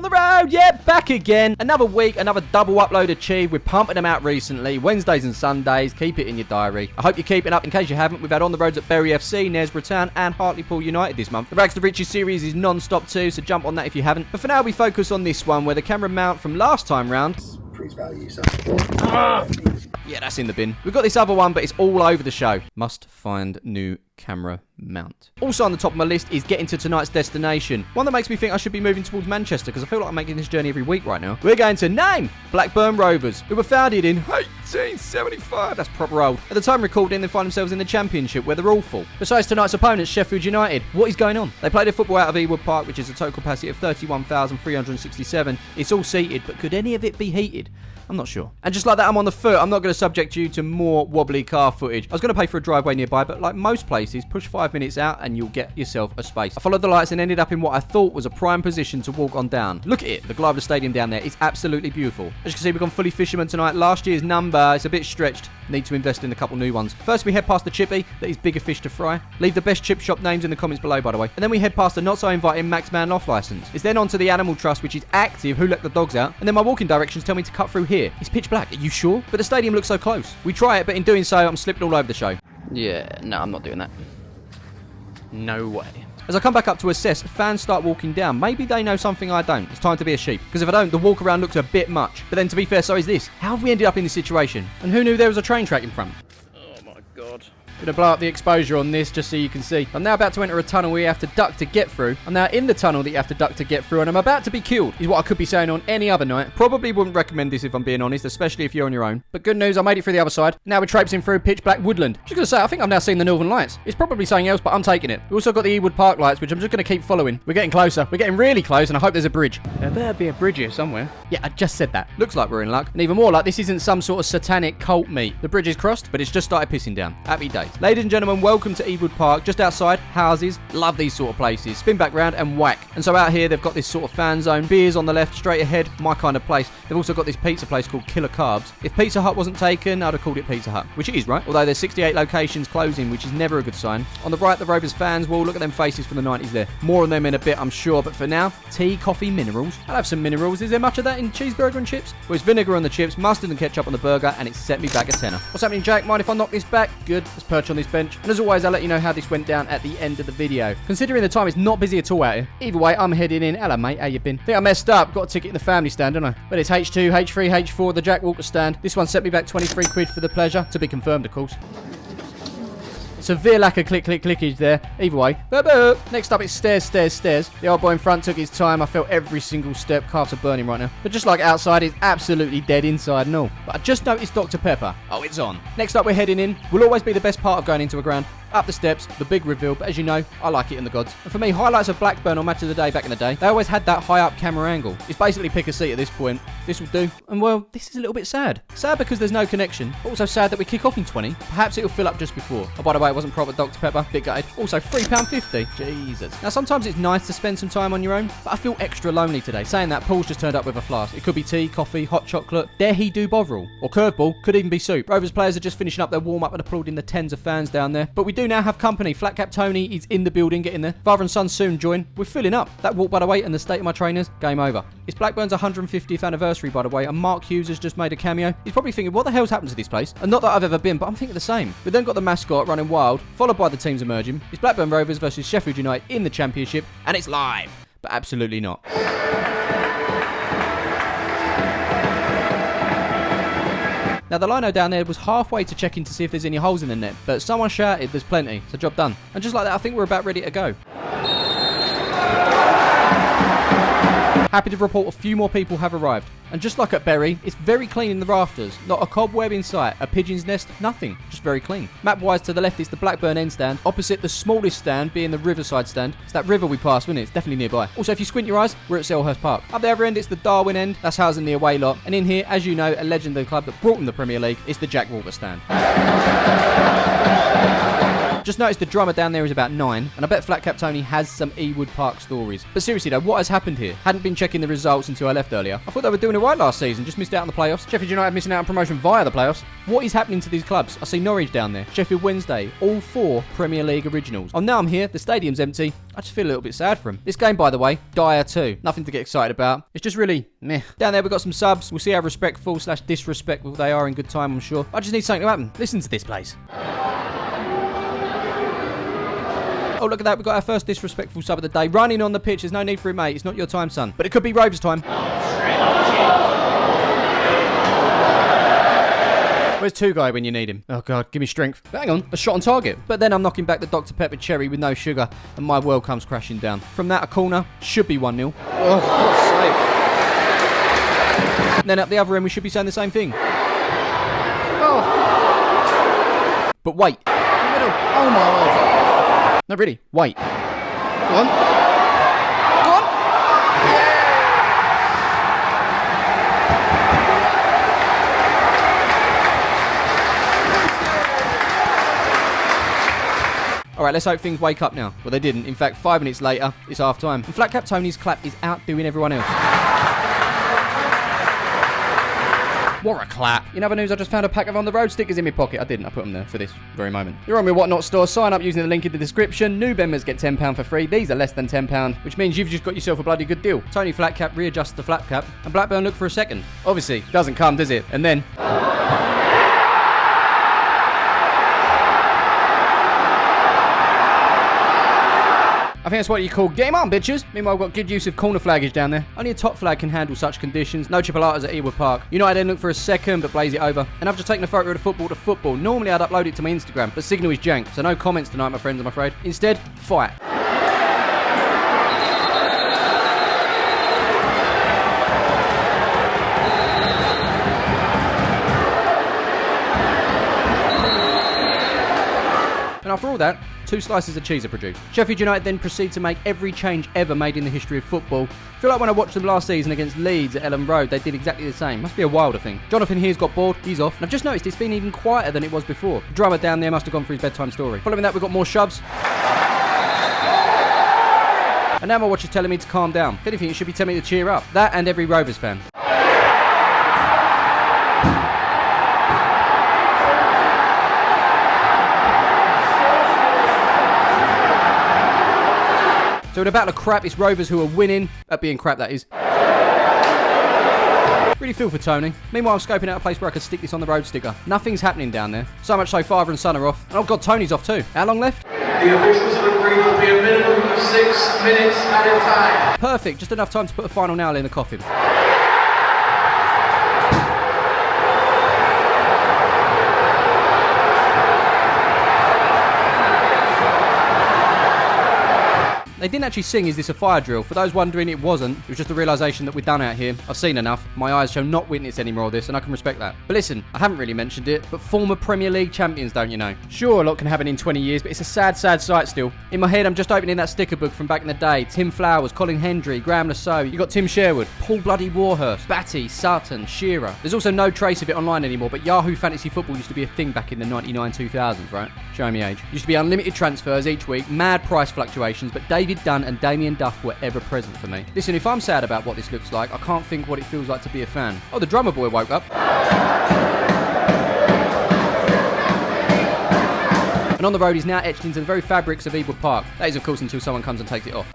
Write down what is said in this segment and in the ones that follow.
the road, yeah, back again. Another week, another double upload achieved. We're pumping them out recently, Wednesdays and Sundays. Keep it in your diary. I hope you're keeping up. In case you haven't, we've had On the Roads at Bury FC, Knaresborough Town and Hartlepool United this month. The Rags to Riches series is non-stop too, so jump on that if you haven't. But for now, we focus on this one where the camera mount from last time round... Please value, sir. Yeah, that's in the bin. We've got this other one, but it's all over the show. Must find new camera mount. Also on the top of my list is getting to tonight's destination. One that makes me think I should be moving towards Manchester because I feel like I'm making this journey every week right now. We're going to name Blackburn Rovers, who were founded in 1875. That's proper old. At the time recording, they find themselves in the Championship where they're awful. Besides tonight's opponents, Sheffield United. What is going on? They play their football out of Ewood Park, which is a total capacity of 31,367. It's all seated, but could any of it be heated? I'm not sure. And just like that, I'm on the foot. I'm not going to subject you to more wobbly car footage. I was going to pay for a driveway nearby, but like most places, push 5 minutes out and you'll get yourself a space. I followed the lights and ended up in what I thought was a prime position to walk on down. Look at it. The Glyver Stadium down there is absolutely beautiful. As you can see, we've gone fully fisherman tonight. Last year's number is a bit stretched. Need to invest in a couple new ones. First, we head past the chippy that is bigger fish to fry. Leave the best chip shop names in the comments below, by the way. And then we head past the not so inviting Max Man off license. It's then on to the Animal Trust, which is active. Who let the dogs out? And then my walking directions tell me to cut through here. It's pitch black. Are you sure? But the stadium looks so close. We try it, but in doing so, I'm slipping all over the show. Yeah, no, I'm not doing that. No way. As I come back up to assess, fans start walking down. Maybe they know something I don't. It's time to be a sheep. Because if I don't, the walk around looks a bit much. But then to be fair, so is this. How have we ended up in this situation? And who knew there was a train track in front? Oh my god. Gonna blow up the exposure on this just so you can see. I'm now about to enter a tunnel where you have to duck to get through. I'm now in the tunnel that you have to duck to get through, and I'm about to be killed, is what I could be saying on any other night. Probably wouldn't recommend this if I'm being honest, especially if you're on your own. But good news, I made it through the other side. Now we're traipsing through pitch black woodland. Just gonna say, I think I've now seen the Northern Lights. It's probably something else, but I'm taking it. We've also got the Ewood Park lights, which I'm just gonna keep following. We're getting closer. We're getting really close, and I hope there's a bridge. There better be a bridge here somewhere. Yeah, I just said that. Looks like we're in luck. And even more like this isn't some sort of satanic cult meet. The bridge is crossed, but it's just started pissing down. Happy days. Ladies and gentlemen, welcome to Ewood Park. Just outside, houses. Love these sort of places. Spin back round and whack. And so out here, they've got this sort of fan zone. Beers on the left, straight ahead. My kind of place. They've also got this pizza place called Killer Carbs. If Pizza Hut wasn't taken, I'd have called it Pizza Hut. Which it is, right? Although there's 68 locations closing, which is never a good sign. On the right, the Rovers fans wall. Look at them faces from the 90s there. More on them in a bit, I'm sure. But for now, tea, coffee, minerals. I'll have some minerals. Is there much of that in cheeseburger and chips? Well, it's vinegar on the chips, mustard and ketchup on the burger, and it set me back a tenner. What's happening, Jake? Mind if I knock this back? Good. Let's perch on this bench. And as always, I'll let you know how this went down at the end of the video. Considering the time, it's not busy at all out here. Either way, I'm heading in. Hello, mate. How you been? Think I messed up. Got a ticket in the family stand, don't I? But it's H2, H3, H4, the Jack Walker stand. This one set me back 23 quid for the pleasure. To be confirmed, of course. Severe lack of clickage there. Either way. Next up, it's stairs. The old boy in front took his time. I felt every single step. Calves are burning right now. But just like outside, it's absolutely dead inside and all. But I just noticed Dr. Pepper. Oh, it's on. Next up, we're heading in. Will always be the best part of going into a ground. Up the steps, the big reveal, but as you know, I like it in the gods. And for me, highlights of Blackburn on Match of the Day back in the day, they always had that high up camera angle. It's basically pick a seat at this point. This will do. And well, this is a little bit sad. Sad because there's no connection, but also sad that we kick off in 20. Perhaps it'll fill up just before. Oh, by the way, it wasn't proper Dr. Pepper. Bit gutted. Also, £3.50. Jesus. Now, sometimes it's nice to spend some time on your own, but I feel extra lonely today. Saying that, Paul's just turned up with a flask. It could be tea, coffee, hot chocolate. Dare he do Bovril? Or curveball. Could even be soup. Rovers players are just finishing up their warm-up and applauding the tens of fans down there. But we do now have company. Flat Cap Tony is in the building, getting there. Father and son soon join. We're filling up. That walk, by the way, and the state of my trainers, game over. It's Blackburn's 150th anniversary, by the way, and Mark Hughes has just made a cameo. He's probably thinking, what the hell's happened to this place? And not that I've ever been, but I'm thinking the same. We've then got the mascot running wild, followed by the teams emerging. It's Blackburn Rovers versus Sheffield United in the Championship, and it's live. But absolutely not. Now, the lino down there was halfway to checking to see if there's any holes in the net, but someone shouted, there's plenty, so job done. And just like that, I think we're about ready to go. Happy to report a few more people have arrived. And just like at Bury, it's very clean in the rafters. Not a cobweb in sight, a pigeon's nest, nothing. Just very clean. Map-wise, to the left is the Blackburn end stand. Opposite the smallest stand being the Riverside stand. It's that river we passed, wasn't it? It's definitely nearby. Also, if you squint your eyes, we're at Selhurst Park. Up the other end, it's the Darwin end. That's housing the away lot. And in here, as you know, a legend of the club that brought them the Premier League, is the Jack Walker stand. Just noticed the drummer down there is about 9, and I bet Flat Cap Tony has some Ewood Park stories. But seriously though, what has happened here? Hadn't been checking the results until I left earlier. I thought they were doing it right last season, just missed out on the playoffs. Sheffield United missing out on promotion via the playoffs. What is happening to these clubs? I see Norwich down there, Sheffield Wednesday, all 4 Premier League originals. Oh, now I'm here, the stadium's empty. I just feel a little bit sad for him. This game, by the way, dire too. Nothing to get excited about. It's just really meh. Down there, we've got some subs. We'll see how respectful/disrespectful they are in good time, I'm sure. I just need something to happen. Listen to this place. Oh, look at that. We've got our first disrespectful sub of the day. Running on the pitch. There's no need for it, mate. It's not your time, son. But it could be Rovers' time. Where's 2 guy when you need him? Oh, God, give me strength. But hang on, a shot on target. But then I'm knocking back the Dr. Pepper cherry with no sugar, and my world comes crashing down. From that, a corner should be 1-0. Oh, God's sake. And then at the other end, we should be saying the same thing. Oh. But wait. Oh, my Lord. No, really. Wait. Go on. Go on. Alright, let's hope things wake up now. Well, they didn't. In fact, 5 minutes later, it's half time. And Flat Cap Tony's clap is outdoing everyone else. What a clap. In other news, I just found a pack of On The Road stickers in my pocket. I didn't. I put them there for this very moment. You're on my Whatnot store. Sign up using the link in the description. New members get £10 for free. These are less than £10, which means you've just got yourself a bloody good deal. Tony Flat Cap readjusts the flat cap, and Blackburn look for a second. Obviously, doesn't come, does it? And then... I think that's what you call game on, bitches. Meanwhile, we've got good use of corner flaggage down there. Only a top flag can handle such conditions. No chipolatas at Ewood Park. United then look for a second, but blaze it over. And I've just taken a photo of the football to football. Normally, I'd upload it to my Instagram, but signal is jank, so no comments tonight, my friends, I'm afraid. Instead, fight. And after all that, 2 slices of cheese are produced. Sheffield United then proceed to make every change ever made in the history of football. I feel like when I watched them last season against Leeds at Ellen Road, they did exactly the same. Must be a Wilder thing. Jonathan here's got bored, he's off. And I've just noticed it's been even quieter than it was before. The drummer down there must have gone for his bedtime story. Following that, we've got more shoves. And now my watch is telling me to calm down. If anything, it should be telling me to cheer up. That and every Rovers fan. So in a battle of crap, it's Rovers who are winning. At being crap, that is. Really feel for Tony. Meanwhile, I'm scoping out a place where I could stick this on the road sticker. Nothing's happening down there. So much so father and son are off. And oh God, Tony's off too. How long left? The officials have agreed it will be a minimum of 6 minutes at a time. Perfect. Just enough time to put a final nail in the coffin. They didn't actually sing, "Is this a fire drill?" For those wondering, it wasn't. It was just a realisation that we're done out here. I've seen enough. My eyes shall not witness any more of this, and I can respect that. But listen, I haven't really mentioned it, but former Premier League champions, don't you know? Sure, a lot can happen in 20 years, but it's a sad, sad sight still. In my head, I'm just opening that sticker book from back in the day. Tim Flowers, Colin Hendry, Graham Lasso. You got Tim Sherwood, Paul bloody Warhurst, Batty, Sutton, Shearer. There's also no trace of it online anymore, but Yahoo Fantasy Football used to be a thing back in the 99-2000s, right? Showing me age. Used to be unlimited transfers each week, mad price fluctuations, but David Dunn and Damien Duff were ever present for me. Listen, if I'm sad about what this looks like, I can't think what it feels like to be a fan. Oh, the drummer boy woke up. And On The Road is now etched into the very fabrics of Ewood Park. That is, of course, until someone comes and takes it off.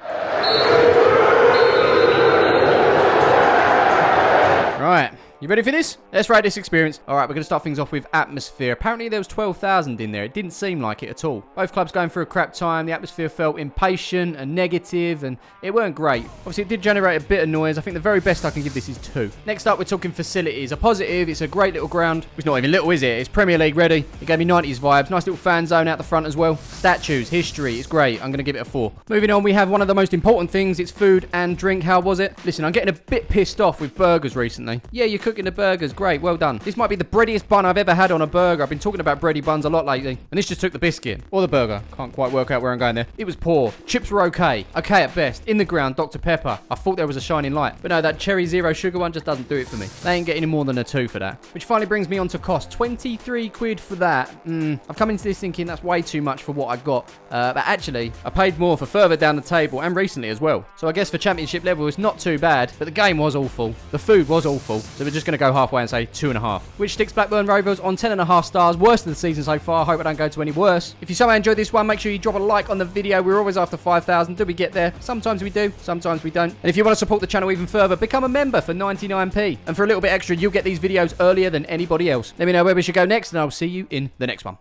Right. You ready for this? Let's rate this experience. Alright, we're going to start things off with atmosphere. Apparently there was 12,000 in there. It didn't seem like it at all. Both clubs going through a crap time. The atmosphere felt impatient and negative, and it weren't great. Obviously, it did generate a bit of noise. I think the very best I can give this is 2. Next up, we're talking facilities. A positive, it's a great little ground. It's not even little, is it? It's Premier League ready. It gave me 90s vibes. Nice little fan zone out the front as well. Statues, history, it's great. I'm going to give it a 4. Moving on, we have one of the most important things. It's food and drink. How was it? Listen, I'm getting a bit pissed off with burgers recently. Yeah, you could cooking the burgers. Great, well done. This might be the breadiest bun I've ever had on a burger. I've been talking about bready buns a lot lately. And this just took the biscuit. Or the burger. Can't quite work out where I'm going there. It was poor. Chips were okay. Okay at best. In the ground, Dr. Pepper. I thought there was a shining light. But no, that cherry zero sugar one just doesn't do it for me. They ain't getting more than a 2 for that. Which finally brings me on to cost. 23 quid for that. I've come into this thinking that's way too much for what I got. But actually, I paid more for further down the table and recently as well. So I guess for championship level, it's not too bad. But the game was awful. The food was awful. So we're just going to go halfway and say 2.5. Which sticks Blackburn Rovers on 10.5 stars. Worst of the season so far. I hope I don't go to any worse. If you somehow enjoyed this one, make sure you drop a like on the video. We're always after 5,000. Do we get there? Sometimes we do. Sometimes we don't. And if you want to support the channel even further, become a member for 99p. And for a little bit extra, you'll get these videos earlier than anybody else. Let me know where we should go next and I'll see you in the next one.